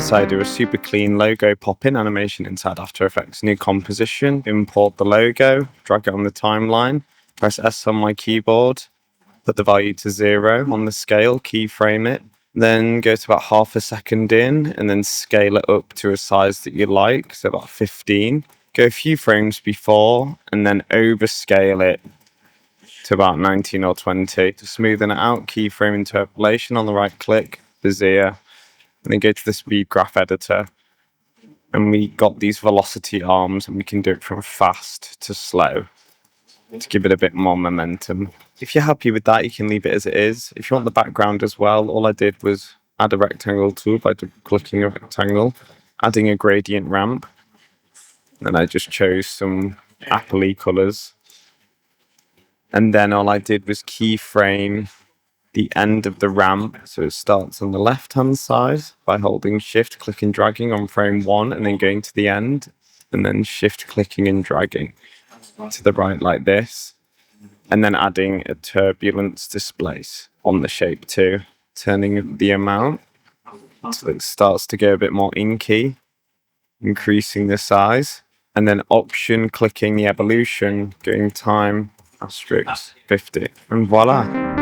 So I do a super clean logo pop-in animation inside After Effects. New composition, import the logo, drag it on the timeline, press S on my keyboard, put the value to 0 on the scale, keyframe it, then go to about half a second in and then scale it up to a size that you like, so about 15. Go a few frames before and then overscale it to about 19 or 20. To smoothen it out, keyframe interpolation on the right click, Bezier, and then go to the speed graph editor. And we got these velocity arms and we can do it from fast to slow to give it a bit more momentum. If you're happy with that, you can leave it as it is. If you want the background as well, all I did was add a rectangle tool by clicking a rectangle, adding a gradient ramp, and I just chose some appley colours. And then all I did was keyframe the end of the ramp, so it starts on the left-hand side by holding Shift, clicking, dragging on frame 1, and then going to the end, and then Shift, clicking and dragging to the right like this, and then adding a turbulence displace on the shape too, turning the amount so it starts to go a bit more inky, increasing the size, and then Option, clicking the evolution, going time, asterisk 50, and voila.